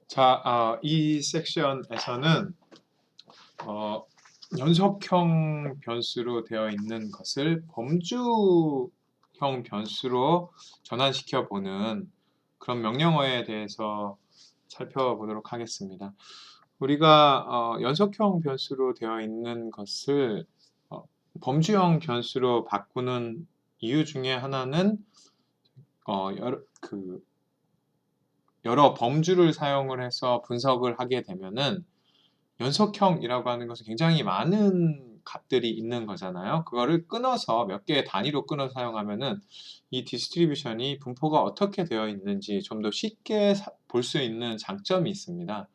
자, 이 섹션에서는 연속형 변수로 되어 있는 것을 범주형 변수로 전환시켜 보는 그런 명령어에 대해서 살펴보도록 하겠습니다. 우리가 연속형 변수로 되어 있는 것을 범주형 변수로 바꾸는 이유 중에 하나는 여러 범주를 사용을 해서 분석을 하게 되면은 연속형이라고 하는 것은 굉장히 많은 값들이 있는 거잖아요. 그거를 끊어서 몇 개의 단위로 끊어 사용하면은 이 디스트리뷰션이 분포가 어떻게 되어 있는지 좀 더 쉽게 볼 수 있는 장점이 있습니다.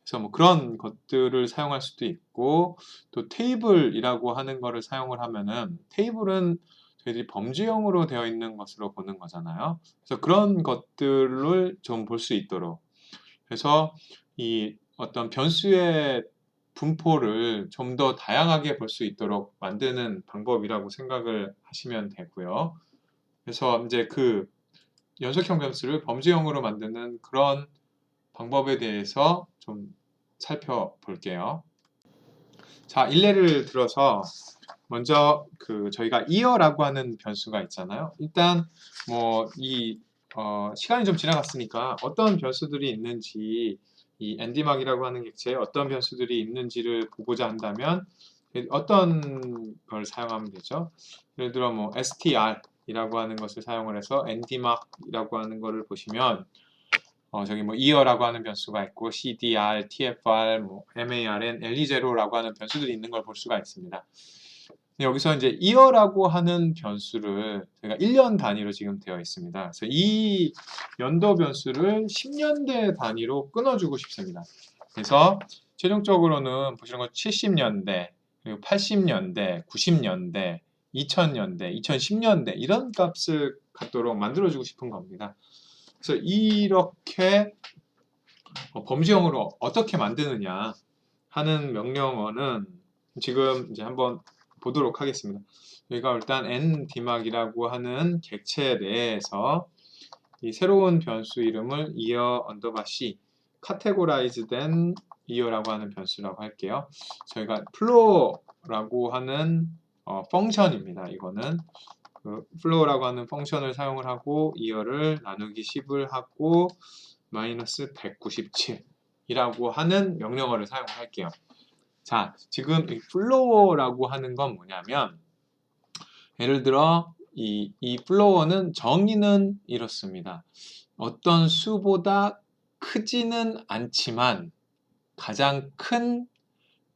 그래서 뭐 그런 것들을 사용할 수도 있고, 또 테이블이라고 하는 거를 사용을 하면은 테이블은 저희들이 범주형으로 되어 있는 것으로 보는 거잖아요. 그래서 그런 것들을 좀 볼 수 있도록, 그래서 이 어떤 변수의 분포를 좀 더 다양하게 볼 수 있도록 만드는 방법이라고 생각을 하시면 되고요. 그래서 이제 그 연속형 변수를 범주형으로 만드는 그런 방법에 대해서 좀 살펴볼게요. 자, 일례를 들어서 먼저 저희가 이어라고 하는 변수가 있잖아요. 일단 뭐 시간이 좀 지나갔으니까 어떤 변수들이 있는지, 이 엔디막이라고 하는 객체에 어떤 변수들이 있는지를 보고자 한다면 어떤 걸 사용하면 되죠? 예를 들어 뭐 str이라고 하는 것을 사용을 해서 엔디막이라고 하는 것을 보시면 저기 뭐 이어라고 하는 변수가 있고 cdr, tfr, 뭐 marn, le0라고 하는 변수들이 있는 걸 볼 수가 있습니다. 여기서 이제 이어라고 하는 변수를 제가 1년 단위로 지금 되어 있습니다. 그래서 이 연도 변수를 10년대 단위로 끊어주고 싶습니다. 그래서 최종적으로는 보시는 것 70년대, 그리고 80년대, 90년대, 2000년대, 2010년대 이런 값을 갖도록 만들어주고 싶은 겁니다. 그래서 이렇게 범주형으로 어떻게 만드느냐 하는 명령어는 지금 이제 한번 보도록 하겠습니다. 저희가 일단 ndmark이라고 하는 객체 내에서 이 새로운 변수 이름을 이어 언더바 c 카테고라이즈된 이어라고 하는 변수라고 할게요. 저희가 플로어라고 하는 펑션입니다. 이거는 플로어라고 하는 펑션을 사용을 하고 이어를 나누기 10을 하고 마이너스 197이라고 하는 명령어를 사용할게요. 자, 지금 이 플로어라고 하는 건 뭐냐면 예를 들어 이 플로어는 정의는 이렇습니다. 어떤 수보다 크지는 않지만 가장 큰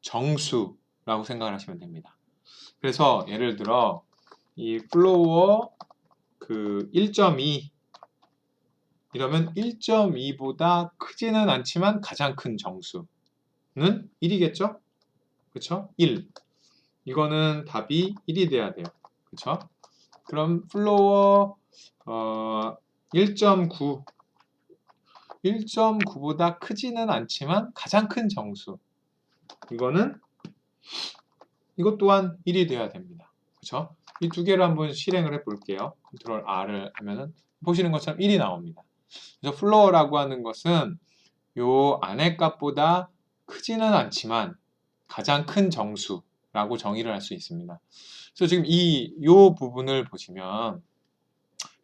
정수라고 생각을 하시면 됩니다. 그래서 예를 들어 이 플로어 1.2 이러면 1.2보다 크지는 않지만 가장 큰 정수는 1이겠죠? 그쵸? 1. 이거는 답이 1이 돼야 돼요. 그쵸? 그럼 플로어 1.9 1.9보다 크지는 않지만 가장 큰 정수 이것 또한 1이 돼야 됩니다. 그쵸? 이 두 개를 한번 실행을 해 볼게요. 컨트롤 R을 하면은 보시는 것처럼 1이 나옵니다. 그래서 플로어라고 하는 것은 요 안의 값보다 크지는 않지만 가장 큰 정수라고 정의를 할 수 있습니다. 그래서 지금 요 부분을 보시면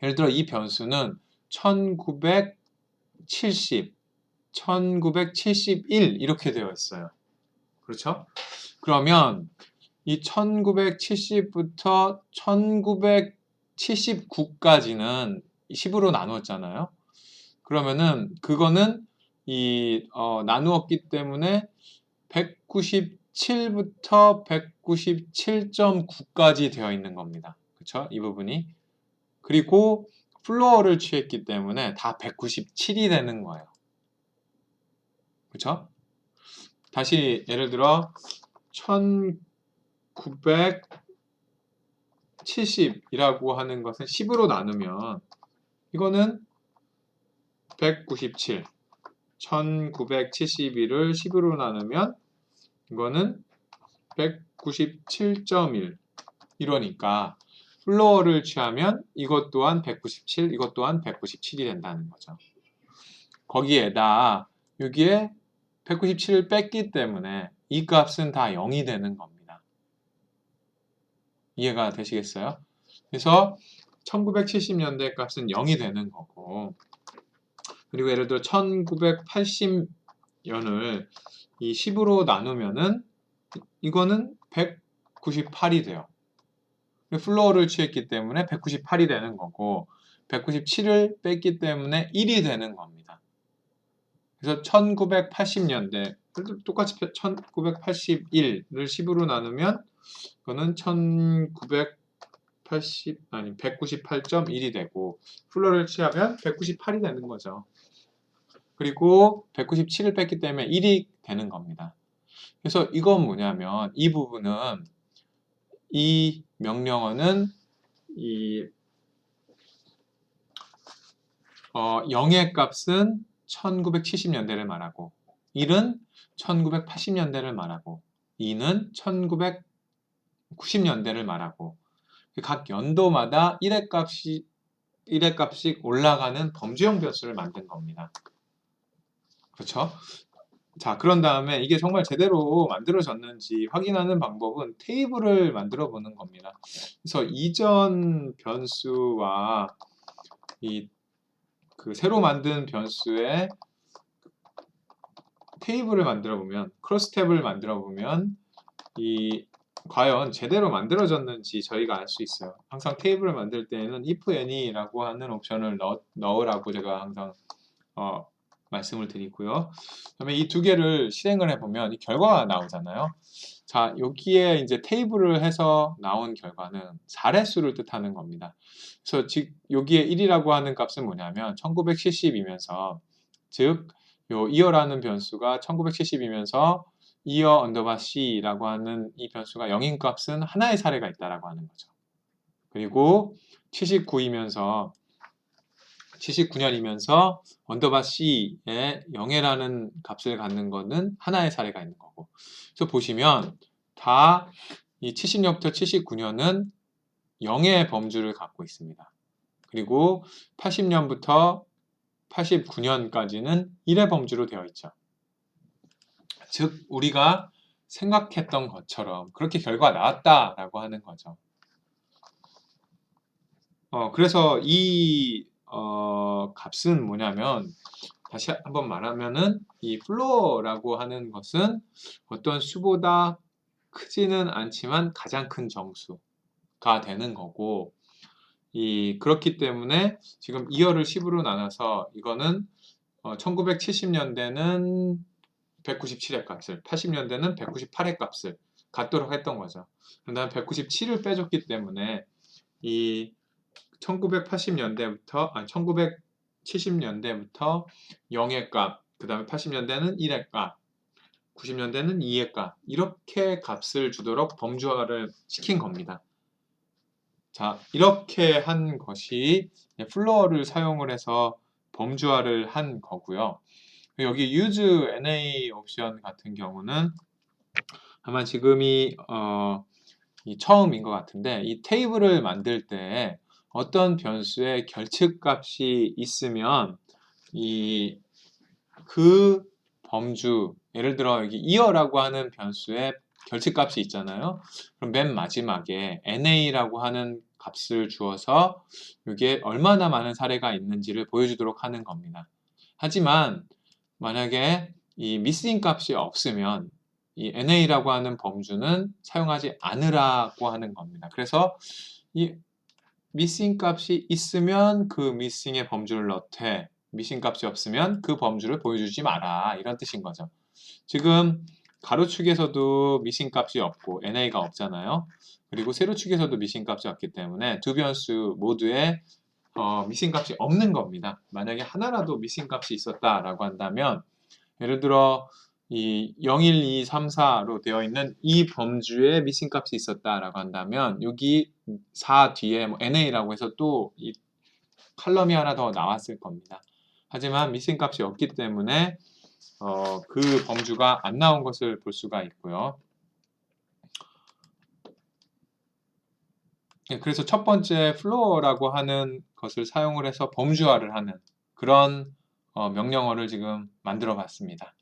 예를 들어 이 변수는 1970, 1971 이렇게 되어 있어요. 그렇죠? 그러면 이 1970부터 1979까지는 10으로 나누었잖아요. 그러면은 그거는 나누었기 때문에 197부터 197.9까지 되어 있는 겁니다. 그렇죠? 이 부분이. 그리고 플로어를 취했기 때문에 다 197이 되는 거예요. 그렇죠? 다시 예를 들어 1970이라고 하는 것은 10으로 나누면 이거는 197, 1971을 10으로 나누면 이거는 197.1 이러니까 플로어를 취하면 이것 또한 197, 이것 또한 197이 된다는 거죠. 거기에다 여기에 197을 뺐기 때문에 이 값은 다 0이 되는 겁니다. 이해가 되시겠어요? 그래서 1970년대 값은 0이 되는 거고, 그리고 예를 들어 1980년을 이 10으로 나누면은 이거는 198이 돼요. 플로어를 취했기 때문에 198이 되는 거고, 197을 뺐기 때문에 1이 되는 겁니다. 그래서 1980년대 똑같이 1981을 10으로 나누면 이거는 198.1이 되고, 플로어를 취하면 198이 되는 거죠. 그리고 197을 뺐기 때문에 1이 되는 겁니다. 그래서 이건 뭐냐면 이 부분은 이 명령어는 이 0의 값은 1970년대를 말하고 1은 1980년대를 말하고 2는 1990년대를 말하고 각 연도마다 1의 값씩 올라가는 범주형 변수를 만든 겁니다. 그렇죠? 자, 그런 다음에 이게 정말 제대로 만들어졌는지 확인하는 방법은 테이블을 만들어 보는 겁니다. 그래서 이전 변수와 새로 만든 변수의 테이블을 만들어 보면, 크로스 탭을 만들어 보면 과연 제대로 만들어졌는지 저희가 알 수 있어요. 항상 테이블을 만들 때에는 if any라고 하는 옵션을 넣으라고 제가 항상 말씀을 드리고요. 그다음에 이 두 개를 실행을 해보면 이 결과가 나오잖아요. 자, 여기에 이제 테이블을 해서 나온 결과는 사례수를 뜻하는 겁니다. 그래서 즉 여기에 1이라고 하는 값은 뭐냐면 1970이면서 즉 요 이어라는 변수가 1970이면서 이어 언더바 c라고 하는 이 변수가 0인 값은 하나의 사례가 있다라고 하는 거죠. 그리고 79년이면서 언더바 c에 0이라는 값을 갖는 거는 하나의 사례가 있는 거고. 그래서 보시면 다 이 70년부터 79년은 0의 범주를 갖고 있습니다. 그리고 80년부터 89년까지는 1의 범주로 되어 있죠. 즉 우리가 생각했던 것처럼 그렇게 결과가 나왔다라고 하는 거죠. 그래서 이 값은 뭐냐면 다시 한번 말하면은 이 플로어라고 하는 것은 어떤 수보다 크지는 않지만 가장 큰 정수가 되는 거고, 그렇기 때문에 지금 2열을 10으로 나눠서 이거는 1970년대는 197의 값을, 80년대는 198의 값을 갖도록 했던 거죠. 그다음 197을 빼줬기 때문에 이 1970년대부터 0의 값, 그 다음에 80년대는 1의 값, 90년대는 2의 값, 이렇게 값을 주도록 범주화를 시킨 겁니다. 자, 이렇게 한 것이 플로어를 사용을 해서 범주화를 한 거고요. 여기 use NA 옵션 같은 경우는 아마 지금이 처음인 것 같은데, 이 테이블을 만들 때 어떤 변수의 결측값이 있으면 그 범주, 예를 들어 여기 이어라고 하는 변수의 결측값이 있잖아요. 그럼 맨 마지막에 NA라고 하는 값을 주어서 이게 얼마나 많은 사례가 있는지를 보여주도록 하는 겁니다. 하지만 만약에 이 missing 값이 없으면 이 NA라고 하는 범주는 사용하지 않으라고 하는 겁니다. 그래서 이 missing 값이 있으면 그 missing의 범주를 넣되, missing 값이 없으면 그 범주를 보여주지 마라, 이런 뜻인 거죠. 지금 가로축에서도 missing 값이 없고 NA가 없잖아요. 그리고 세로축에서도 missing 값이 없기 때문에 두 변수 모두에 missing 값이 없는 겁니다. 만약에 하나라도 missing 값이 있었다라고 한다면, 예를 들어 이 0, 1, 2, 3, 4로 되어 있는 이 범주에 missing 값이 있었다라고 한다면 여기 4 뒤에 NA라고 해서 또 이 칼럼이 하나 더 나왔을 겁니다. 하지만 missing 값이 없기 때문에 그 범주가 안 나온 것을 볼 수가 있고요. 그래서 첫 번째 플로어라고 하는 것을 사용을 해서 범주화를 하는 그런 명령어를 지금 만들어 봤습니다.